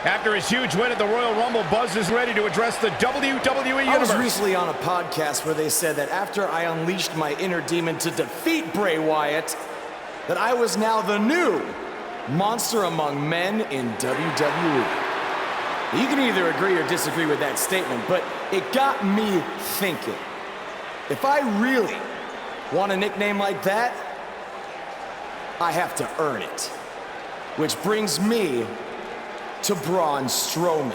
After his huge win at the Royal Rumble, Buzz is ready to address the WWE Universe. I was recently on a podcast where they said that after I unleashed my inner demon to defeat Bray Wyatt, that I was now the new monster among men in WWE. You can either agree or disagree with that statement, but it got me thinking. If I really want a nickname like that, I have to earn it. Which brings me to Braun Strowman.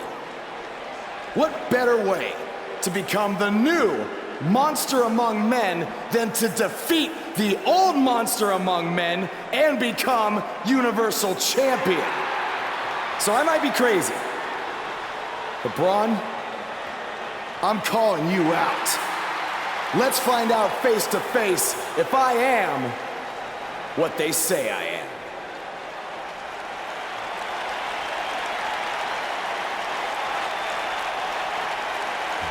What better way to become the new monster among men than to defeat the old monster among men and become Universal Champion? So I might be crazy, but Braun, I'm calling you out. Let's find out face to face if I am what they say I am.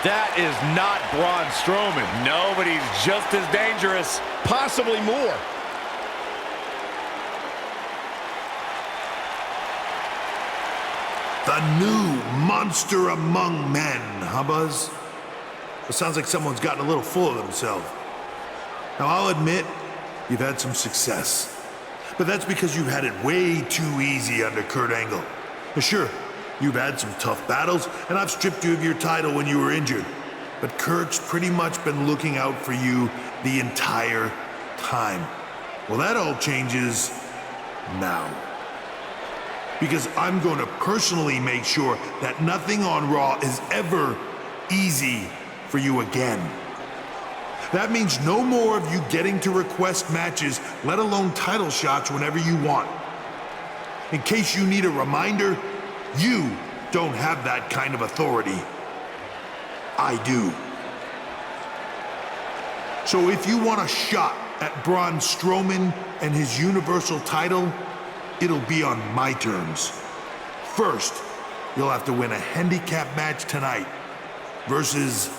That is not Braun Strowman. No, but he's just as dangerous, possibly more. The new monster among men, huh, Buzz? It sounds like someone's gotten a little full of themselves. Now, I'll admit, you've had some success. But that's because you've had it way too easy under Kurt Angle. Sure, you've had some tough battles, and I've stripped you of your title when you were injured. But Kurt's pretty much been looking out for you the entire time. Well, that all changes now. Because I'm going to personally make sure that nothing on Raw is ever easy for you again. That means no more of you getting to request matches, let alone title shots whenever you want. In case you need a reminder, you don't have that kind of authority. I do. So if you want a shot at Braun Strowman and his Universal title, it'll be on my terms. First, you'll have to win a handicap match tonight versus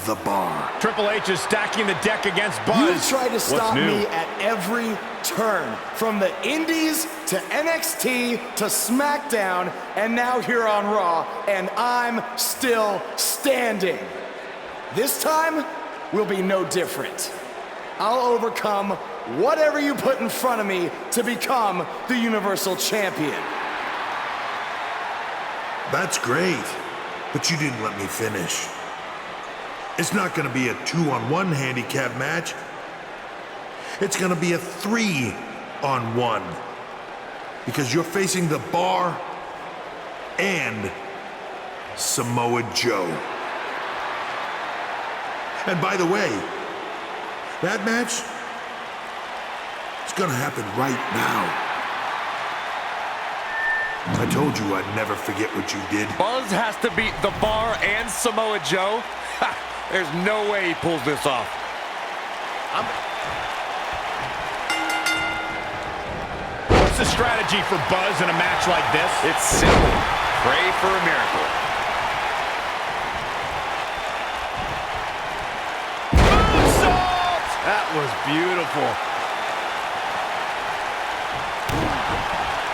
The Bar. Triple H is stacking the deck against Buzz. You tried to stop me at every turn, from the Indies to NXT to SmackDown, and now here on Raw, and I'm still standing. This time will be no different. I'll overcome whatever you put in front of me to become the Universal Champion. That's great, but you didn't let me finish. It's not going to be a 2-on-1 handicap match. It's going to be a 3-on-1. Because you're facing The Bar and Samoa Joe. And by the way, that match is going to happen right now. I told you I'd never forget what you did. Buzz has to beat The Bar and Samoa Joe? Ha! There's no way he pulls this off. What's the strategy for Buzz in a match like this? It's simple. Pray for a miracle. Moonsault! That was beautiful.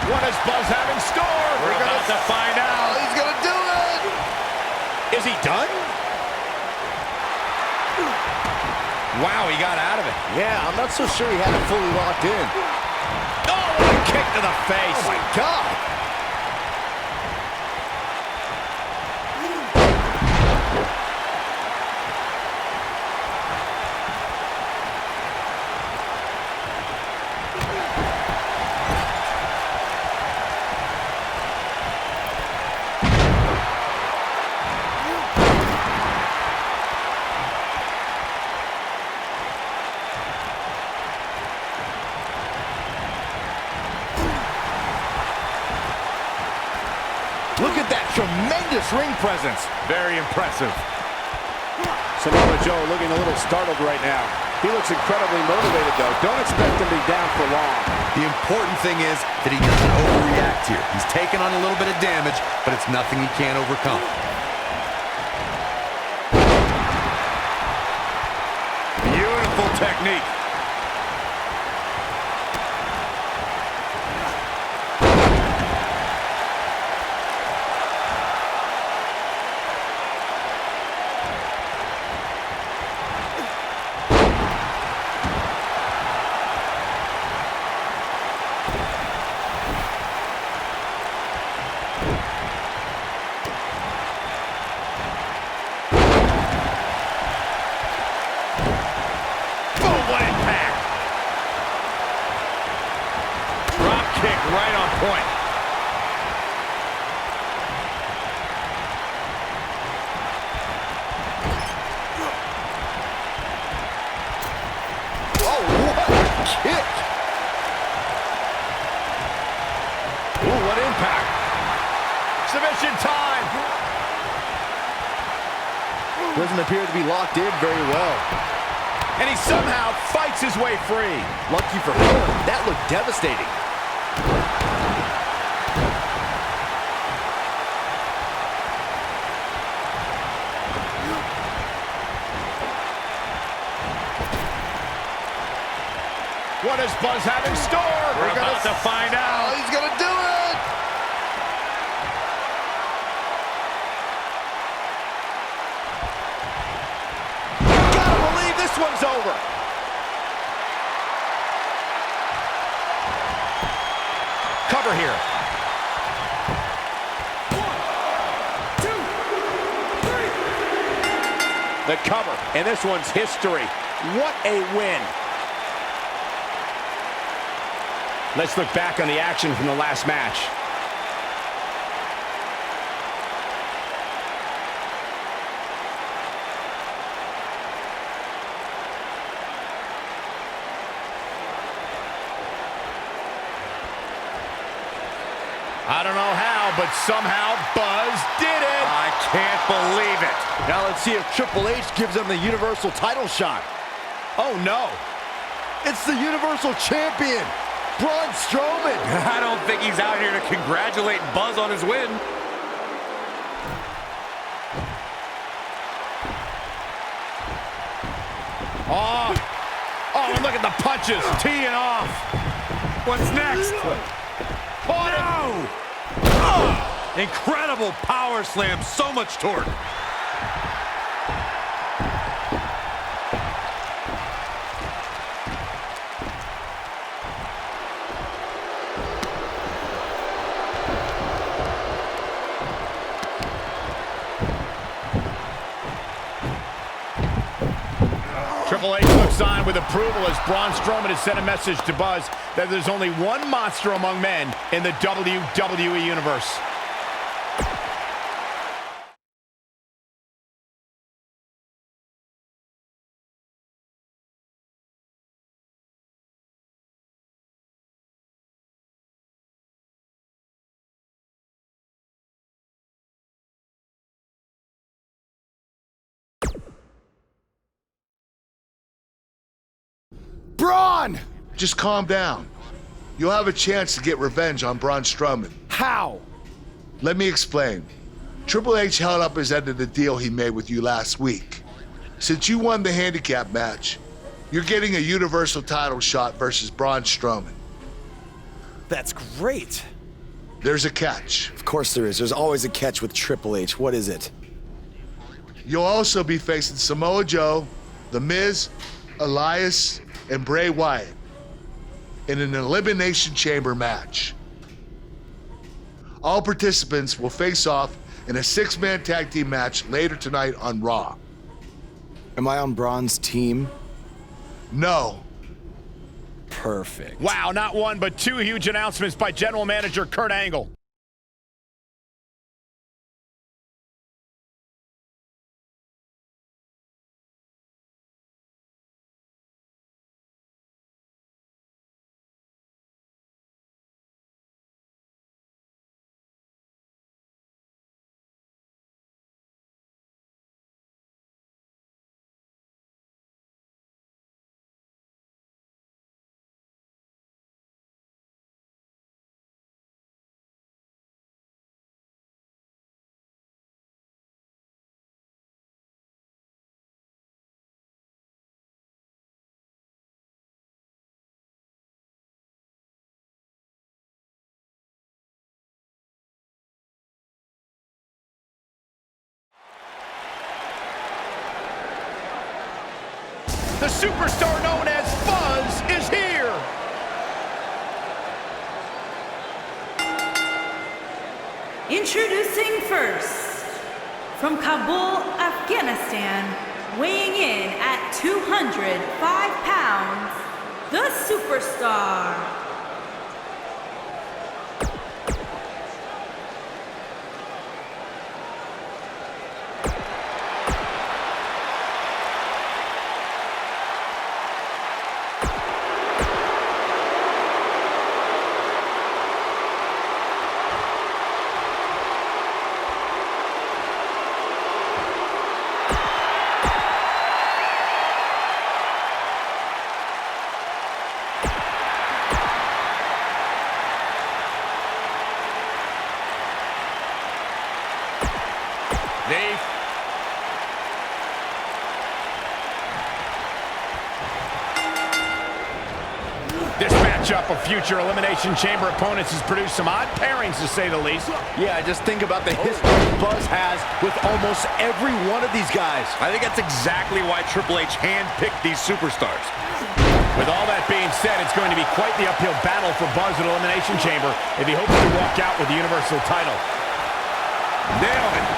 What does Buzz have in store? We're about to find out. He's gonna do it! Is he done? Wow, he got out of it. Yeah, I'm not so sure he had it fully locked in. Oh, what a kick to the face. Oh, my God. Look at that tremendous ring presence. Very impressive. Samoa Joe looking a little startled right now. He looks incredibly motivated, though. Don't expect him to be down for long. The important thing is that he doesn't overreact here. He's taken on a little bit of damage, but it's nothing he can't overcome. Beautiful technique. right on point. Oh, what a kick. Ooh, what impact. Submission time. Doesn't appear to be locked in very well. And he somehow fights his way free. Lucky for him, that looked devastating. What does Buzz have in store? We're about to find out. Oh, he's gonna do it! Gotta believe this one's over. Cover here. 1, 2, 3. The cover, and this one's history. What a win. Let's look back on the action from the last match. I don't know how, but somehow Buzz did it. I can't believe it. Now let's see if Triple H gives him the Universal title shot. Oh, no. It's the Universal Champion, Braun Strowman. I don't think he's out here to congratulate Buzz on his win. Oh, and look at the punches teeing off. What's next? Oh, Oh, incredible power slam, so much torque. Triple H looks on with approval as Braun Strowman has sent a message to Buzz that there's only one monster among men in the WWE Universe. Braun! Just calm down. You'll have a chance to get revenge on Braun Strowman. How? Let me explain. Triple H held up his end of the deal he made with you last week. Since you won the handicap match, you're getting a Universal title shot versus Braun Strowman. That's great. There's a catch. Of course there is. There's always a catch with Triple H. What is it? You'll also be facing Samoa Joe, The Miz, Elias, and Bray Wyatt in an Elimination Chamber match. All participants will face off in a six-man tag team match later tonight on Raw. Am I on Braun's team? No. Perfect. Wow, not one, but two huge announcements by General Manager Kurt Angle. The superstar known as Buzz is here. Introducing first, from Kabul, Afghanistan, weighing in at 205 pounds, the superstar, matchup of future Elimination Chamber opponents has produced some odd pairings, to say the least. Yeah, just think about the history Buzz has with almost every one of these guys. I think that's exactly why Triple H handpicked these superstars. With all that being said, it's going to be quite the uphill battle for Buzz at Elimination Chamber if he hopes to walk out with the Universal title. Nailed it.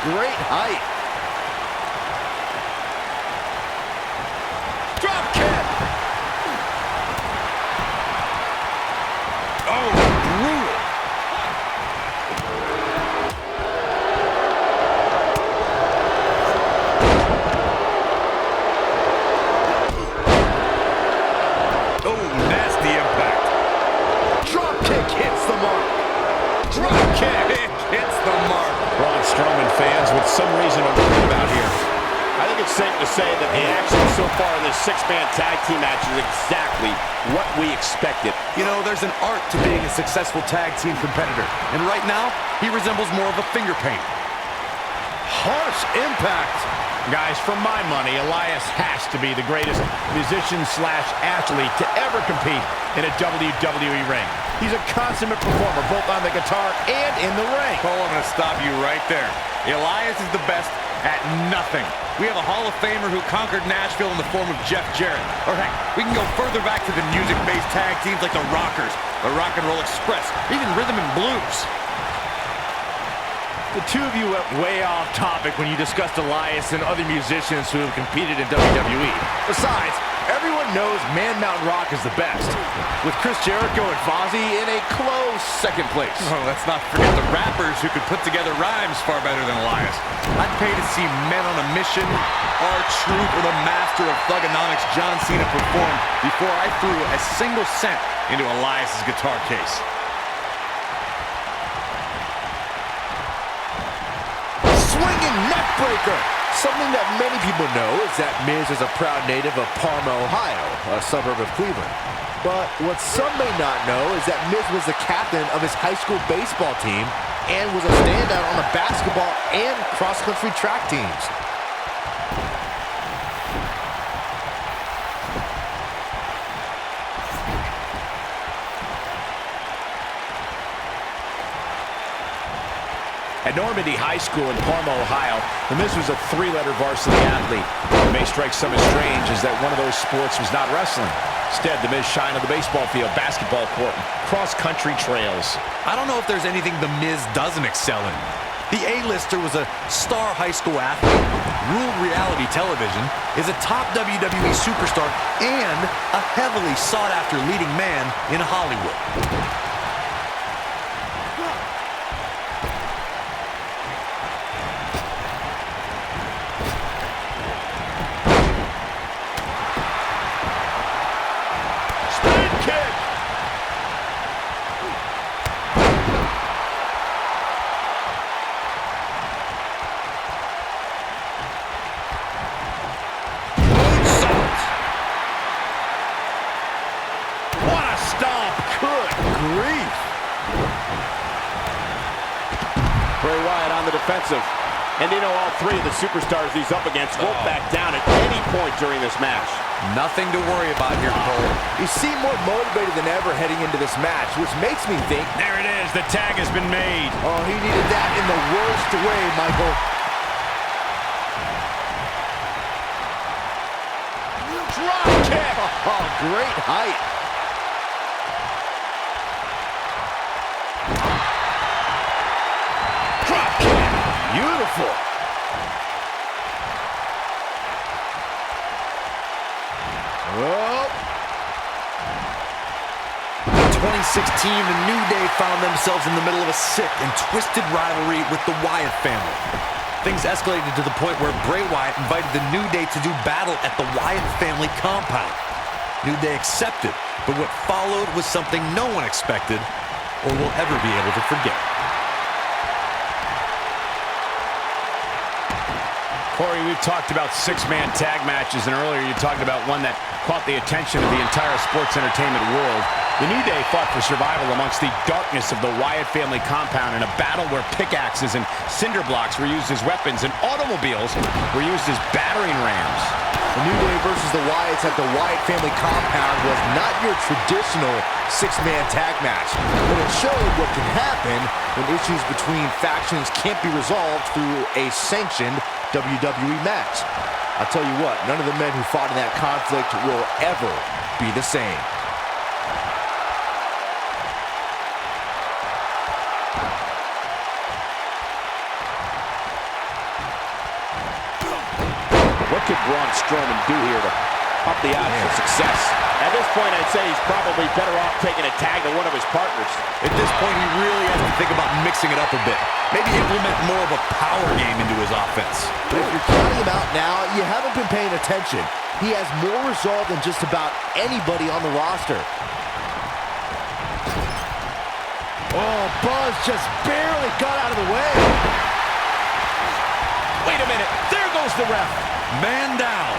Great height. Drop kick! Oh, brutal. Oh, nasty impact. Drop kick hits the mark. Drop kick hits the mark. Braun Strowman fans with some reason to worry about here. I think it's safe to say that the action so far in this six-man tag team match is exactly what we expected. You know, there's an art to being a successful tag team competitor. And right now, he resembles more of a finger paint. Harsh impact. Guys, for my money, Elias has to be the greatest musician/athlete to ever compete in a WWE ring. He's a consummate performer, both on the guitar and in the ring. Cole, I'm going to stop you right there. Elias is the best at nothing. We have a Hall of Famer who conquered Nashville in the form of Jeff Jarrett. Or heck, we can go further back to the music-based tag teams like the Rockers, the Rock and Roll Express, even Rhythm and Blues. The two of you went way off topic when you discussed Elias and other musicians who have competed in WWE. Besides, everyone knows Man Mountain Rock is the best, with Chris Jericho and Fozzy in a close second place. Oh, let's not forget the rappers who could put together rhymes far better than Elias. I'd pay to see Men on a Mission, R-Truth, or the master of thugonomics, John Cena, perform before I threw a single cent into Elias's guitar case. Swinging neck breaker. Something that many people know is that Miz is a proud native of Parma, Ohio, a suburb of Cleveland. But what some may not know is that Miz was the captain of his high school baseball team and was a standout on the basketball and cross-country track teams. At Normandy High School in Parma, Ohio, the Miz was a three-letter varsity athlete. What may strike some as strange is that one of those sports was not wrestling. Instead, the Miz shined on the baseball field, basketball court, and cross-country trails. I don't know if there's anything The Miz doesn't excel in. The A-lister was a star high school athlete, ruled reality television, is a top WWE superstar, and a heavily sought-after leading man in Hollywood. Bray Wyatt on the defensive. And you know all three of the superstars he's up against won't back down at any point during this match. Nothing to worry about here, Cole. He seemed more motivated than ever heading into this match, which makes me think... There it is. The tag has been made. Oh, he needed that in the worst way, Michael. Drop kick. Oh, great height. Beautiful. Oh. In 2016, the New Day found themselves in the middle of a sick and twisted rivalry with the Wyatt family. Things escalated to the point where Bray Wyatt invited the New Day to do battle at the Wyatt family compound. New Day accepted, but what followed was something no one expected or will ever be able to forget. Corey, we've talked about six-man tag matches, and earlier you talked about one that caught the attention of the entire sports entertainment world. The New Day fought for survival amongst the darkness of the Wyatt family compound in a battle where pickaxes and cinder blocks were used as weapons and automobiles were used as battering rams. The New Day versus the Wyatts at the Wyatt family compound was not your traditional six-man tag match, but it showed what can happen when issues between factions can't be resolved through a sanctioned WWE match. I'll tell you what, none of the men who fought in that conflict will ever be the same. What could Braun Strowman do here to up the odds of success? At this point, I'd say he's probably better off taking a tag to one of his partners. At this point, he really has to think about mixing it up a bit. Maybe implement more of a power game into his offense. But if you're counting him out now, you haven't been paying attention. He has more resolve than just about anybody on the roster. Oh, Buzz just barely got out of the way. Wait a minute, there goes the ref. Man down.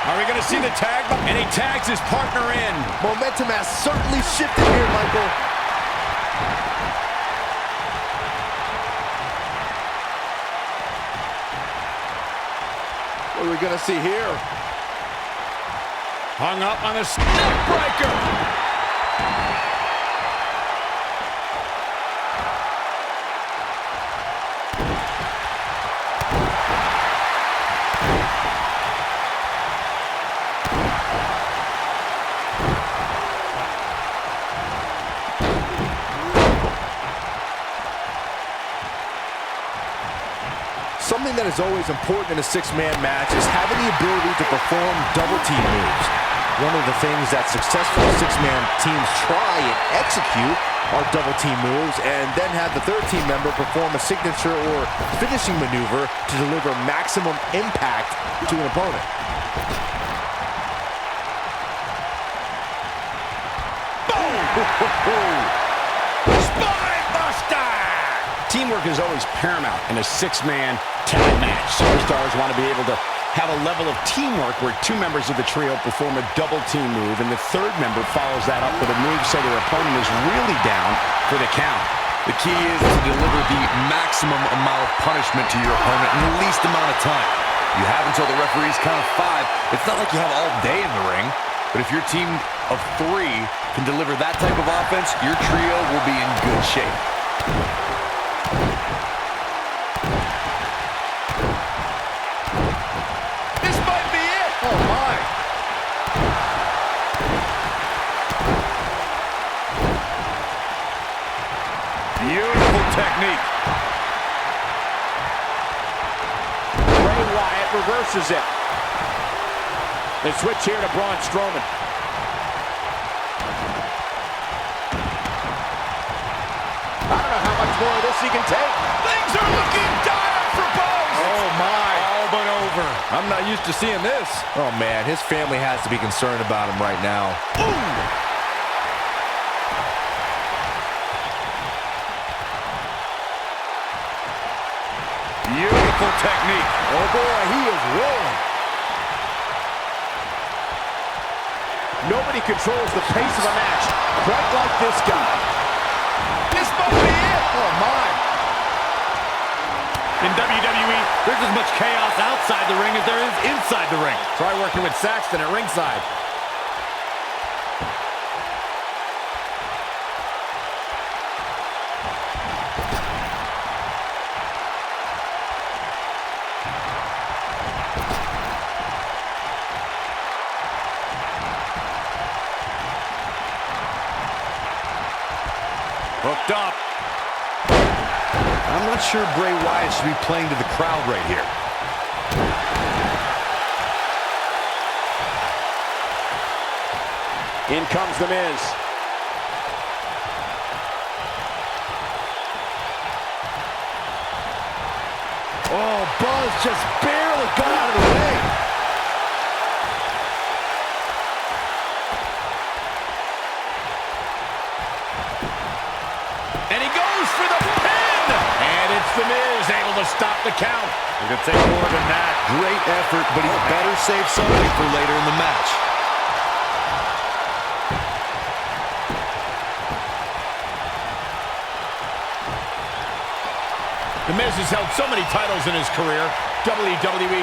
Are we going to see the tag? And he tags his partner in. Momentum has certainly shifted here, Michael. What are we going to see here? Hung up on a neck breaker. Something that is always important in a six-man match is having the ability to perform double-team moves. One of the things that successful six-man teams try and execute are double-team moves, and then have the third team member perform a signature or finishing maneuver to deliver maximum impact to an opponent. Spine buster! Teamwork is always paramount in a six-man tag match. Superstars want to be able to have a level of teamwork where two members of the trio perform a double team move and the third member follows that up with a move so their opponent is really down for the count. The key is to deliver the maximum amount of punishment to your opponent in the least amount of time. You have until the referees count of 5. It's not like you have all day in the ring, but if your team of 3 can deliver that type of offense, your trio will be in good shape. This might be it! Oh, my. Beautiful technique. Bray Wyatt reverses it. They switch here to Braun Strowman. I don't know how much more of this he can take. Things are looking dire for both. Oh, my. All but over. I'm not used to seeing this. Oh, man, his family has to be concerned about him right now. Beautiful technique. Oh, boy, he is rolling. Nobody controls the pace of a match quite like this guy. This must be it. Oh, my. In WWE, there's as much chaos outside the ring as there is inside the ring. Try working with Saxton at ringside. Hooked up. I'm not sure Bray Wyatt should be playing to the crowd right here. In comes The Miz. Oh, Buzz just barely got out of the way. And he goes for the pin! The Miz able to stop the count. It could take more than that. Great effort, but he better save something for later in the match. The Miz has held so many titles in his career. WWE.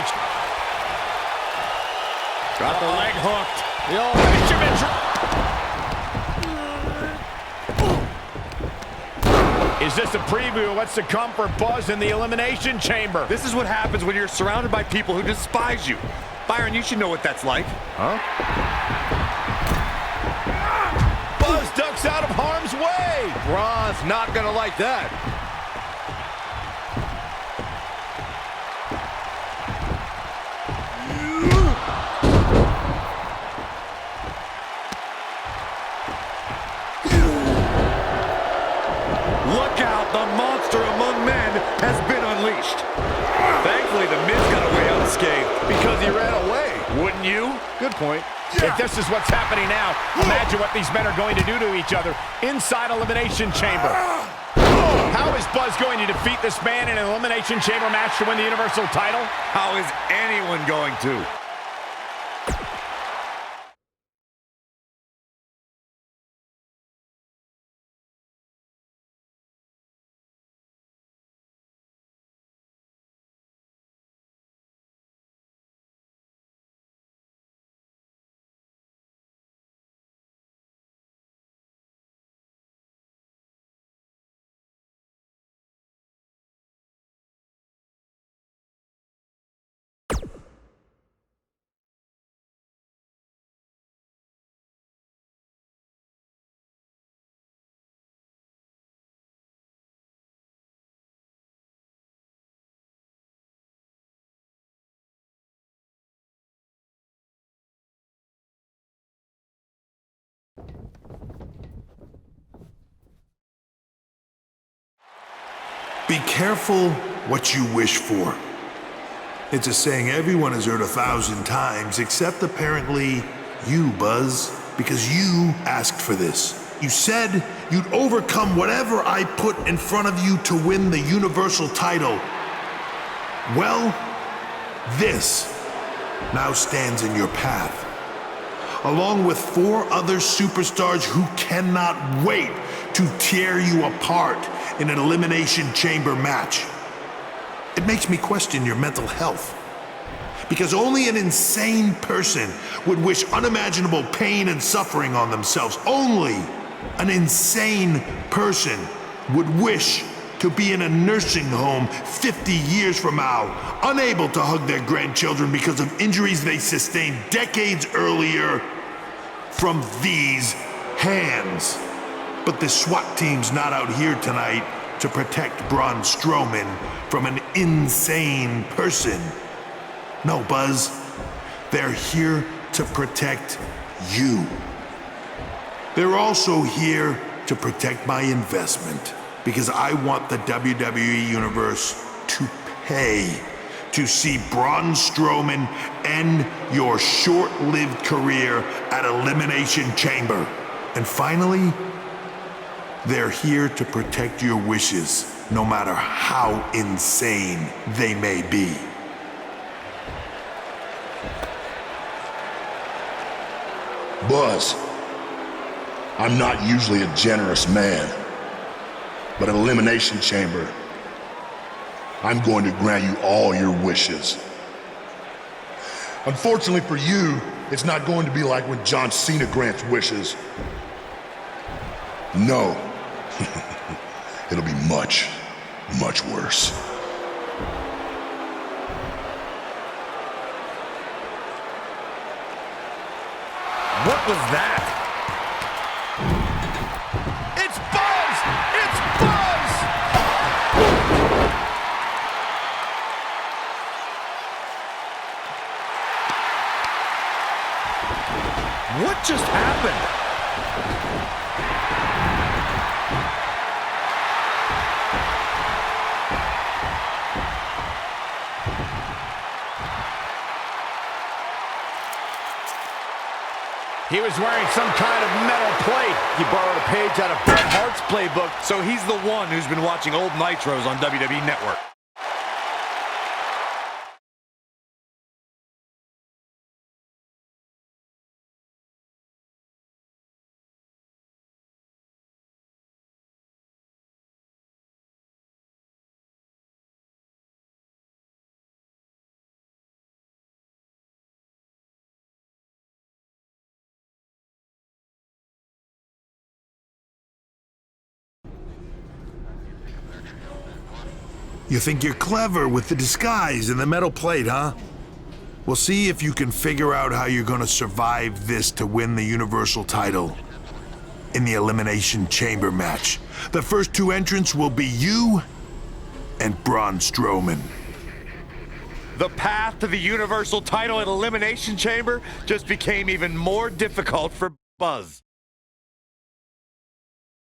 Got the leg hooked. The old Benjamin. Is this a preview of what's to come for Buzz in the Elimination Chamber? This is what happens when you're surrounded by people who despise you. Byron, you should know what that's like. Huh? Buzz ducks out of harm's way. Braun's not gonna like that. Look out, the monster among men has been unleashed. Thankfully, the Miz got away unscathed. Because he ran away. Wouldn't you? Good point. If this is what's happening now, imagine what these men are going to do to each other inside Elimination Chamber. How is Buzz going to defeat this man in an Elimination Chamber match to win the Universal title? How is anyone going to? Be careful what you wish for. It's a saying everyone has heard 1,000 times, except apparently you, Buzz, because you asked for this. You said you'd overcome whatever I put in front of you to win the Universal title. Well, this now stands in your path, along with 4 other superstars who cannot wait to tear you apart in an Elimination Chamber match. It makes me question your mental health, because only an insane person would wish unimaginable pain and suffering on themselves. Only an insane person would wish to be in a nursing home 50 years from now, unable to hug their grandchildren because of injuries they sustained decades earlier from these hands. But the SWAT team's not out here tonight to protect Braun Strowman from an insane person. No, Buzz, they're here to protect you. They're also here to protect my investment, because I want the WWE Universe to pay to see Braun Strowman end your short-lived career at Elimination Chamber. And finally, they're here to protect your wishes, no matter how insane they may be. Buzz, I'm not usually a generous man, but at Elimination Chamber, I'm going to grant you all your wishes. Unfortunately for you, it's not going to be like when John Cena grants wishes. No. It'll be much, much worse. What was that? It's Buzz! It's Buzz! What just happened? He was wearing some kind of metal plate. He borrowed a page out of Bret Hart's playbook. So he's the one who's been watching old Nitros on WWE Network. You think you're clever with the disguise and the metal plate, huh? We'll see if you can figure out how you're gonna survive this to win the Universal title in the Elimination Chamber match. The first two entrants will be you and Braun Strowman. The path to the Universal title at Elimination Chamber just became even more difficult for Buzz.